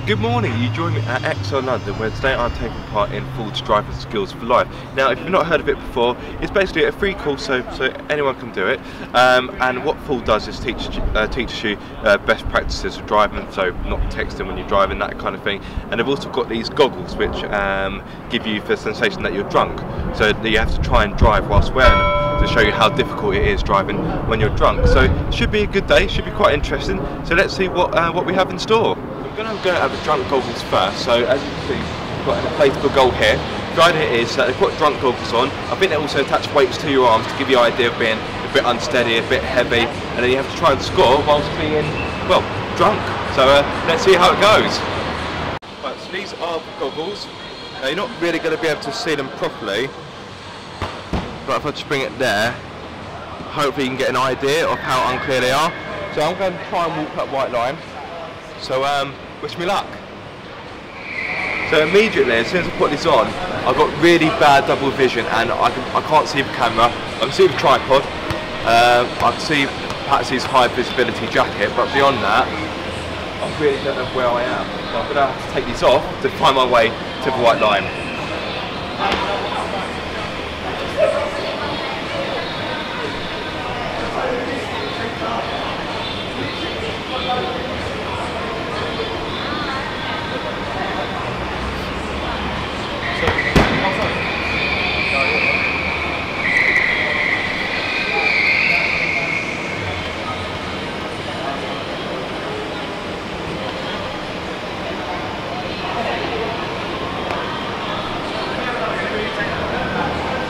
Good morning, you join me at Exo London, where today I'm taking part in Ford's Driving Skills for Life. Now, if you've not heard of it before, it's basically a free course, so anyone can do it. And what Ford does is teaches you best practices of driving, so not texting when you're driving, that kind of thing. And they've also got these goggles which give you the sensation that you're drunk, so that you have to try and drive whilst wearing them, to show you how difficult it is driving when you're drunk. So it should be a good day, should be quite interesting. So let's see what we have in store. I'm going to go over drunk goggles first. So as you can see, we've got an inflatable goal here. The idea is that they put drunk goggles on. I think they also attach weights to your arms to give you the idea of being a bit unsteady, a bit heavy, and then you have to try and score whilst being, well, drunk. So let's see how it goes. Right, so these are the goggles. Now you're not really going to be able to see them properly, but if I just bring it there, hopefully you can get an idea of how unclear they are. So I'm going to try and walk that white line. So wish me luck. So immediately, as soon as I put this on, I've got really bad double vision, and I can't see the camera. I can see the tripod. I can see Patsy's high visibility jacket, but beyond that, I really don't know where I am. So I'm going to have to take these off to find my way to the white line.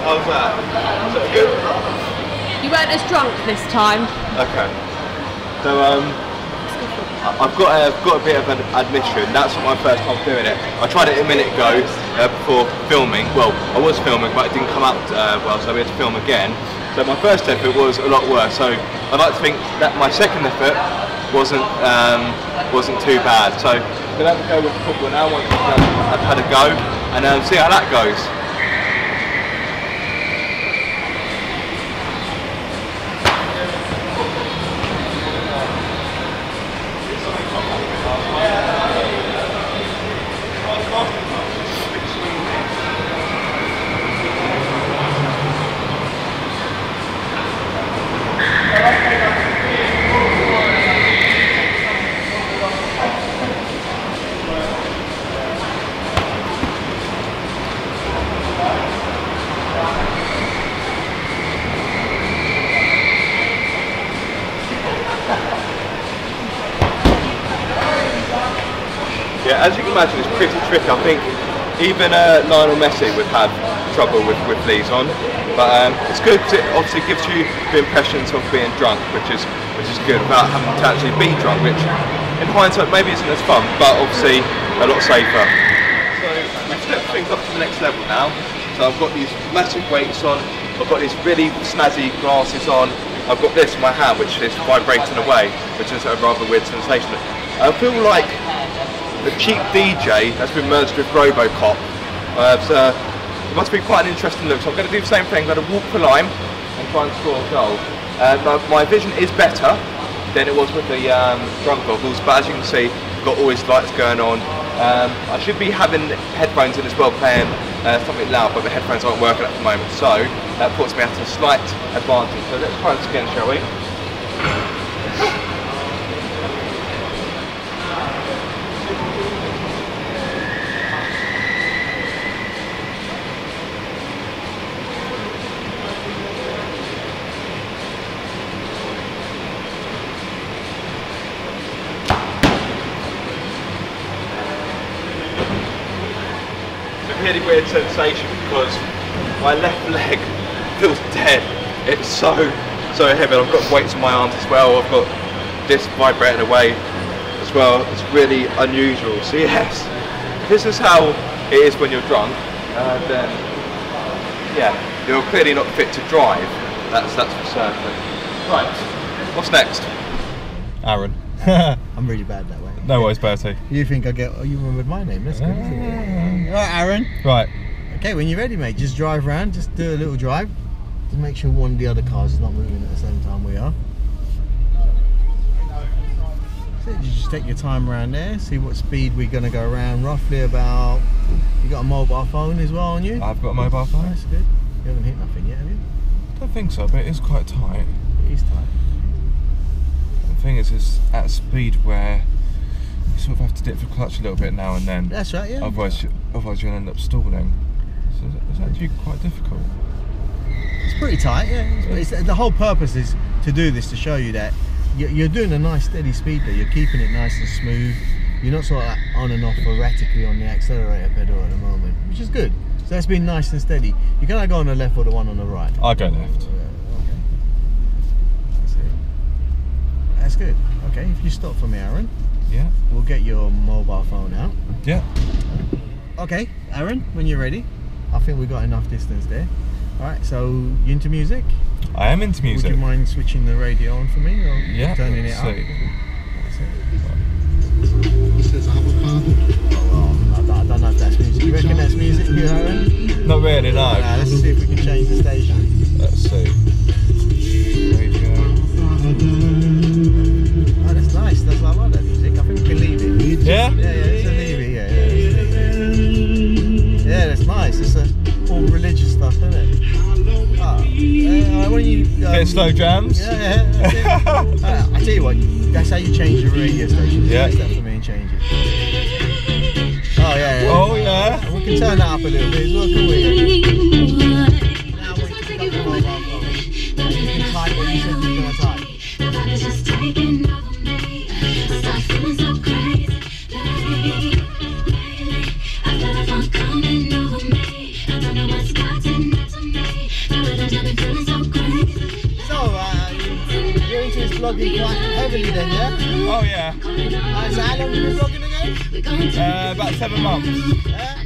How's that? Is that good? You weren't as drunk this time. Okay. So I've got a bit of an admission. That's not my first time doing it. I tried it a minute ago before filming. Well, I was filming, but it didn't come out well, so we had to film again. So my first effort was a lot worse. So I'd like to think that my second effort wasn't too bad. So I'm gonna have to go with football now once I've had a go, and see how that goes. Yeah, as you can imagine, it's pretty tricky. I think even Lionel Messi would have trouble with these on, but it's good because it obviously gives you the impressions of being drunk, which is good, without having to actually be drunk, which in hindsight maybe isn't as fun, but obviously a lot safer. So we've stepped things up to the next level now. So I've got these massive weights on, I've got these really snazzy glasses on, I've got this in my hand which is vibrating away, which is a rather weird sensation. I feel like the cheap DJ has been merged with Robocop. So it must be quite an interesting look. So I'm going to do the same thing. I'm going to walk the line and try and score a goal. My vision is better than it was with the drunk goggles, but as you can see, I've got all these lights going on. I should be having headphones in as well, playing something loud, but the headphones aren't working at the moment, so that puts me at a slight advantage. So let's try this again, shall we? Really weird sensation because my left leg feels dead. It's so heavy. I've got weights on my arms as well. I've got this vibrating away as well. It's really unusual. So yes, this is how it is when you're drunk. Then yeah, you're clearly not fit to drive. That's for certain. Right, what's next? Aaron. I'm really bad that way. No worries, Bertie. You think I get? Oh, you remembered my name? That's good, isn't it? All right, Aaron. Right. Okay, when you're ready, mate, just drive around. Just do a little drive. Just make sure one of the other cars is not moving at the same time we are. So you just take your time around there, see what speed we're going to go around, roughly about. You got a mobile phone as well on you? I've got a mobile phone. That's good. You haven't hit nothing yet, have you? I don't think so, but it is quite tight. It is tight. The thing is, it's at a speed where you sort of have to dip the clutch a little bit now and then. That's right, yeah. Otherwise you'll end up stalling. So it's actually quite difficult. It's pretty tight, yeah. The whole purpose is to do this, to show you that you're doing a nice steady speed there. You're keeping it nice and smooth. You're not sort of like on and off erratically on the accelerator pedal at the moment, which is good. So that's been nice and steady. You can either go on the left or the one on the right. I go left. Okay. That's it. That's good. Okay, if you stop for me, Aaron. Yeah. We'll get your mobile phone out. Yeah. Okay, Aaron, when you're ready. I think we've got enough distance there. Alright, so you into music? I am into music. Would you mind switching the radio on for me? Or Yeah. turning it up? See. I don't know if that's music. You reckon that's music, you, Aaron? Not really, no. Let's see if we can change the station. Let's see. Radio. Oh, that's nice. I like that music. I think we can leave it. Yeah? Yeah, let's leave it. Yeah, that's nice. It's all religious stuff, isn't it? Why don't you... Bit slow jams? Yeah. I tell you what, that's how you change your radio station. Yeah. That for me and change it. Oh, yeah. Oh, yeah. We can turn that up a little bit as well, can we? Now we can cut the mobile phone. You can type what you said you're going to type. You're into this vlogging quite heavily then, yeah? Oh, yeah. So how long have you been vlogging again? About 7 months. Yeah?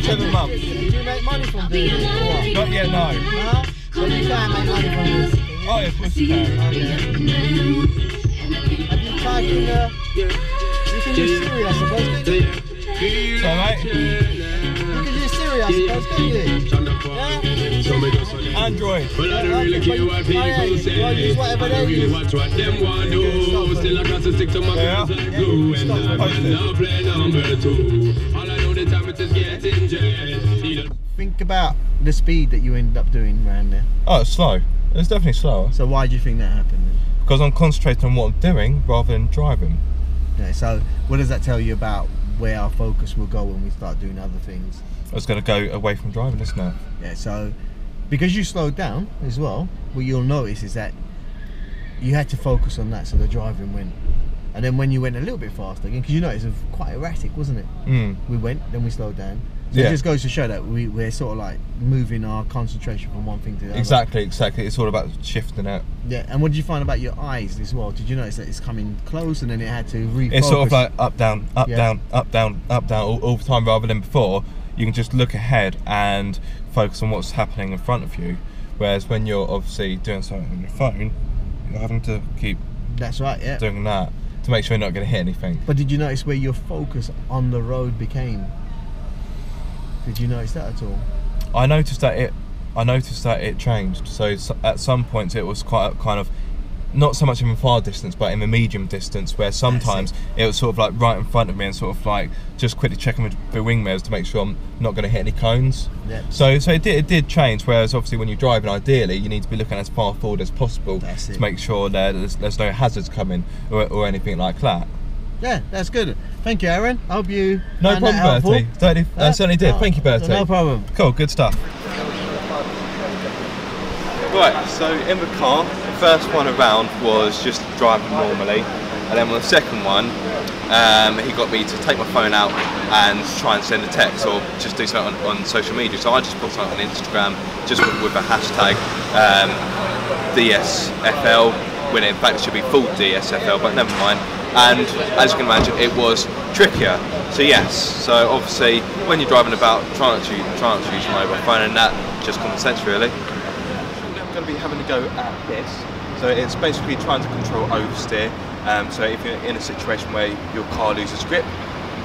7 months. Do you make money from doing it or what? Not yet, no. No? But you can make money from this. Oh, yeah, of course you can. Okay. Have you typed in you can use Siri, I suppose, can't you? So, mate? You can use Siri, I suppose, can't you? Yeah? Android. Well, I don't really care what people say. I really watch what them want do. Still I got to stick to my guns like glue. And I'm now play number 2. All I know the time it is getting jet. Think about the speed that you ended up doing around there. Oh, it's slow. It's definitely slower. So why do you think that happened then? Because I'm concentrating on what I'm doing rather than driving. Yeah, so what does that tell you about where our focus will go when we start doing other things? It's going to go away from driving, isn't it? Yeah, so because you slowed down as well, what you'll notice is that you had to focus on that, so the driving went. And then when you went a little bit faster again, because you noticed it was quite erratic, wasn't it? Mm. We went, then we slowed down. So Yeah. it just goes to show that we're sort of like moving our concentration from one thing to the other. Exactly. It's all about shifting it. Yeah, and what did you find about your eyes as well? Did you notice that it's coming close and then it had to refocus? It's sort of like up, down, up, Yeah. down, up, down, up, down all the time, rather than before. You can just look ahead and focus on what's happening in front of you. Whereas when you're obviously doing something on your phone, you're having to keep That's right, yeah. doing that to make sure you're not going to hit anything. But did you notice where your focus on the road became? Did you notice that at all? I noticed that it changed. So at some points it was quite kind of not so much in the far distance, but in the medium distance, where sometimes it was sort of like right in front of me and sort of like just quickly checking with the wing mirrors to make sure I'm not going to hit any cones. Yeah. So it did change. Whereas obviously when you're driving, ideally you need to be looking as far forward as possible to make sure there's no hazards coming or anything like that. Yeah, that's good. Thank you, Aaron. I hope you No found that helpful. problem, Bertie. Certainly did. Thank you, Bertie. No problem. Cool, good stuff. Right, so in the car, the first one around was just driving normally, and then on the second one, he got me to take my phone out and try and send a text or just do something on social media. So I just put something on Instagram, just with a hashtag DSFL, when in fact it should be full DSFL, but never mind. And as you can imagine, it was trickier. So yes, so obviously when you're driving about, try not to use your mobile phone, and that just common sense really. Going to be having a go at this. So it's basically trying to control oversteer. So if you're in a situation where your car loses grip,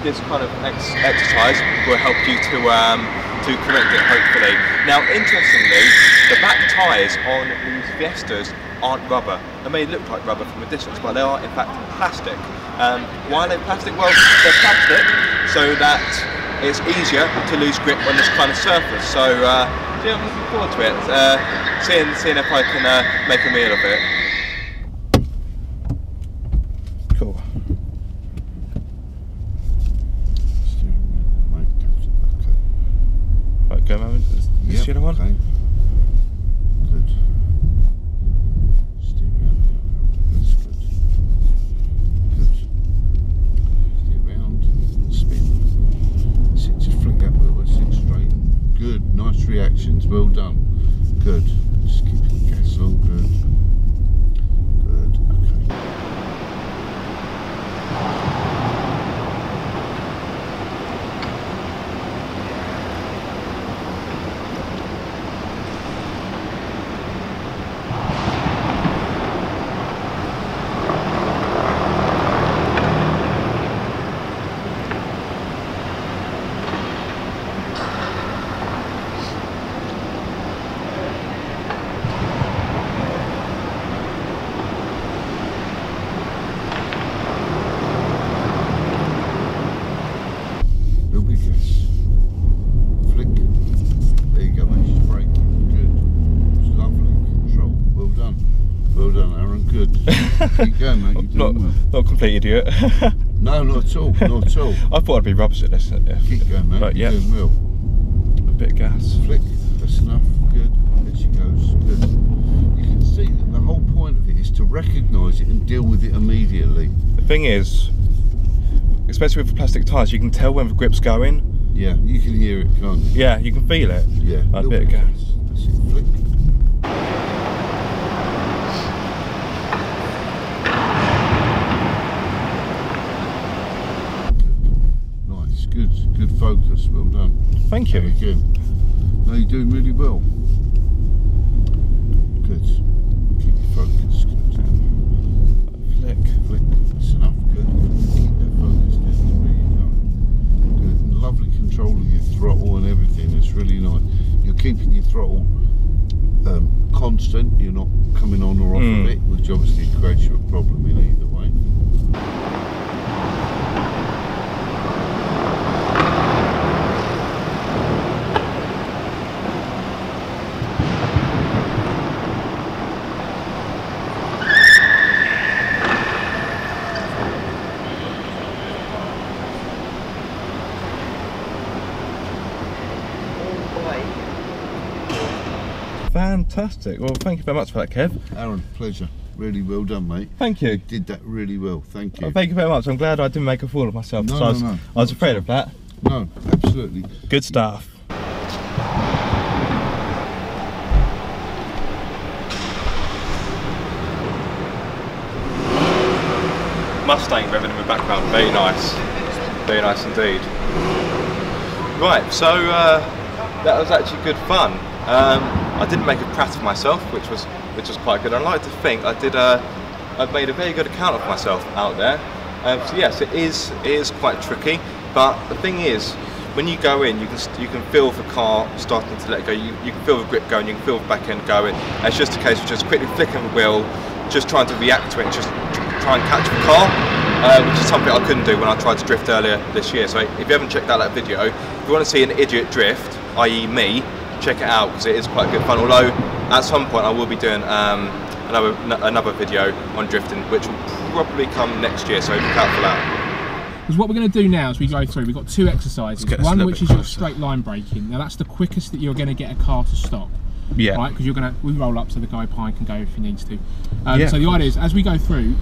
this kind of exercise will help you to correct it, hopefully. Now, interestingly, the back tyres on these Fiestas aren't rubber. They may look like rubber from a distance, but they are in fact plastic. Why are they plastic? Well, they're plastic so that it's easier to lose grip on this kind of surface. So yeah, I'm looking forward to it. Seeing if I can make a meal of it. Cool. Right, go man. This yellow one. Okay. Good. Steer around. That's good. Good. Steer around. Spin. That's it. Just flick that wheel. That's it. Straight. Good. Nice reactions. Well done. Good. Just keep the gas on. Good. Good. Okay. Keep going, mate. You're doing well. Not a complete idiot. No, not at all. Not at all. I thought I'd be rubbish at this. Yeah. Keep going, mate. Right, You're doing well. A bit of gas. Flick. That's enough. Good. There she goes. Good. You can see that the whole point of it is to recognise it and deal with it immediately. The thing is, especially with plastic tyres, you can tell when the grip's going. Yeah, you can hear it, can't you? Yeah, you can feel it. Yeah. A bit of gas. That's it. Flick. Good focus, well done. Thank you. Again. No, you're doing really well. Good. Keep your focus. Good. Flick. Flick. That's enough. Good. Keep that focus. That's where you're going. Good. And lovely controlling your throttle and everything. It's really nice. You're keeping your throttle constant. You're not coming on or off of it, which obviously creates you a problem in either way. Fantastic. Well, thank you very much for that, Kev. Aaron, pleasure. Really well done, mate. Thank you. You did that really well. Thank you. Well, thank you very much. I'm glad I didn't make a fool of myself. No, I was afraid of that. No, absolutely. Good stuff. Mustang revving in the background. Very nice. Very nice indeed. Right, so that was actually good fun. I didn't make a prat of myself, which was quite good. I like to think I've made a very good account of myself out there. So yes, it is quite tricky. But the thing is, when you go in, you can feel the car starting to let go. You can feel the grip going. You can feel the back end going. And it's just a case of just quickly flicking the wheel, just trying to react to it, and just try and catch the car, which is something I couldn't do when I tried to drift earlier this year. So if you haven't checked out that video, if you want to see an idiot drift, i.e. me, check it out because it is quite good fun. Although at some point I will be doing another video on drifting, which will probably come next year, so look out for that. Because what we're going to do now as we go through, we've got two exercises. One which is your straight line braking. Now that's the quickest that you're going to get a car to stop. Yeah. Right, because we roll up so the guy behind can go if he needs to. So the idea is, as we go through,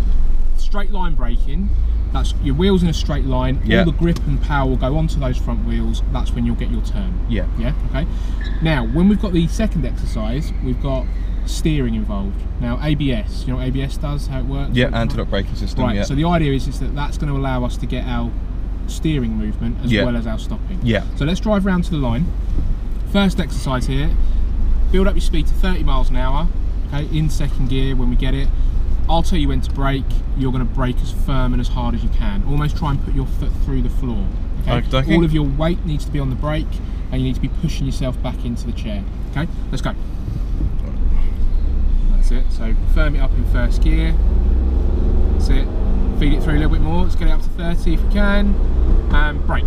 straight line braking, that's your wheels in a straight line, all the grip and power will go onto those front wheels, that's when you'll get your turn. Yeah. Yeah, okay. Now, when we've got the second exercise, we've got steering involved. Now, ABS, you know what ABS does, how it works? Yeah, anti-lock braking system, right, so the idea is that that's going to allow us to get our steering movement as well as our stopping. Yeah. So let's drive around to the line. First exercise here, build up your speed to 30 miles an hour, okay, in second gear when we get it. I'll tell you when to brake. You're going to brake as firm and as hard as you can. Almost try and put your foot through the floor. Okay? All of your weight needs to be on the brake and you need to be pushing yourself back into the chair. Okay, let's go. That's it. So firm it up in first gear. That's it. feed it through a little bit more, let's get it up to 30 if you can, and brake.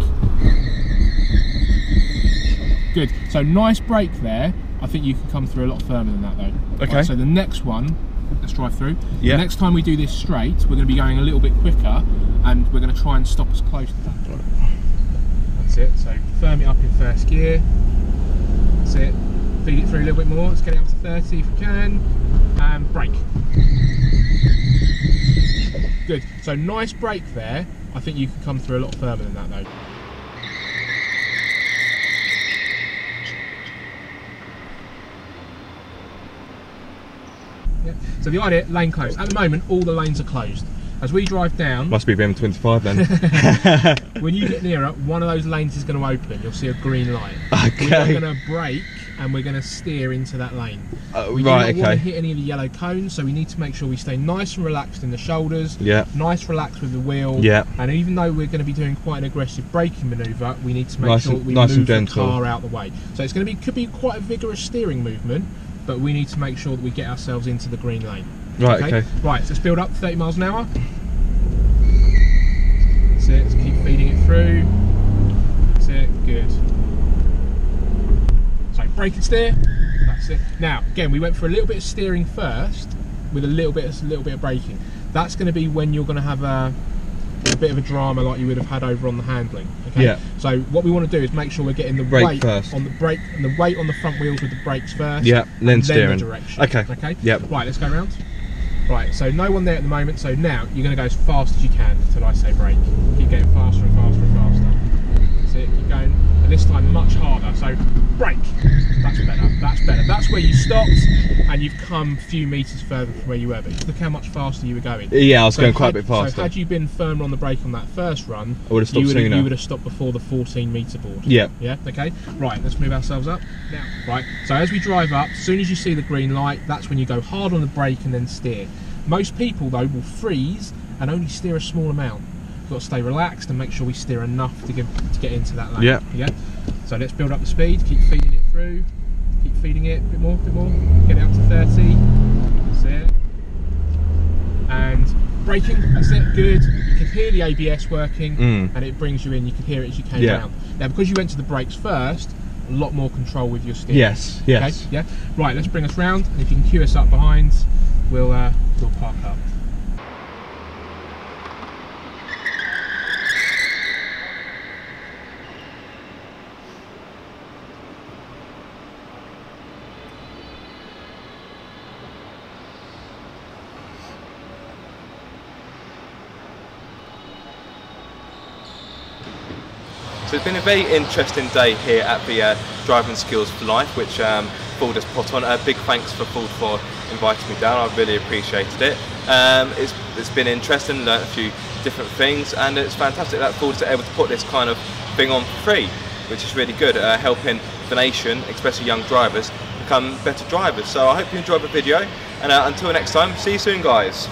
Good, so nice brake there. I think you can come through a lot firmer than that though. Okay. Right, so the next one, let's drive through. Yeah. The next time we do this straight, we're going to be going a little bit quicker, and we're going to try and stop as close to that. Right. That's it, so firm it up in first gear. That's it. Feed it through a little bit more, let's get it up to 30 if you can, and brake. Good, so nice brake there. I think you can come through a lot firmer than that though. Yeah. So the idea, lane closed. At the moment, all the lanes are closed. As we drive down... Must be the M25 then. When you get nearer, one of those lanes is going to open. You'll see a green light. Okay. We're going to brake and we're going to steer into that lane. We do right, not want okay. to hit any of the yellow cones, so we need to make sure we stay nice and relaxed in the shoulders. Yeah. Nice, relaxed with the wheel. Yeah. And even though we're going to be doing quite an aggressive braking manoeuvre, we need to make sure that we nice move and the gentle. car out the way. So it's going to be, could be quite a vigorous steering movement, but we need to make sure that we get ourselves into the green lane. Right, okay. Right, so let's build up 30 miles an hour. That's it, let's keep feeding it through. That's it, good. So brake and steer, that's it. Now, again, we went for a little bit of steering first with a little bit of braking. That's going to be when you're going to have a bit of a drama like you would have had over on the handling. Okay? Yeah. So what we want to do is make sure we're getting the Brake weight first. on the brake and the weight on the front wheels with the brakes first. Yeah, then steering. the direction. Okay. Okay. Yep. Right, let's go around. Right, so no one there at the moment, so now you're going to go as fast as you can until I say brake. Keep getting faster and faster and faster. That's it, keep going. And this time much harder, so brake. That's better, that's better. That's where you stopped and you've come a few metres further from where you were, but look how much faster you were going. Yeah, I was going quite a bit faster. So had you been firmer on the brake on that first run, I would have stopped sooner. You would have stopped before the 14 metre board. Yeah. Yeah, okay. Right, let's move ourselves up. Now, right, so as we drive up, as soon as you see the green light, that's when you go hard on the brake and then steer. Most people though will freeze and only steer a small amount. We've got to stay relaxed and make sure we steer enough to get into that lane. Yeah. Yeah. So let's build up the speed, keep feeding it through, keep feeding it, a bit more, get it up to 30. That's it. And braking, that's it, good. You can hear the ABS working and it brings you in, you can hear it as you came round. Now because you went to the brakes first, a lot more control with your steering. Yes, yes. Okay? Yeah. Right, let's bring us round, and if you can queue us up behind, we'll park up. So it's been a very interesting day here at the Driving Skills for Life, which Ford has put on. A big thanks for Ford for inviting me down. I really appreciated it. It's been interesting, learnt a few different things, and it's fantastic that Ford's able to put this kind of thing on for free, which is really good, helping the nation, especially young drivers, become better drivers. So I hope you enjoyed the video, and until next time, see you soon guys.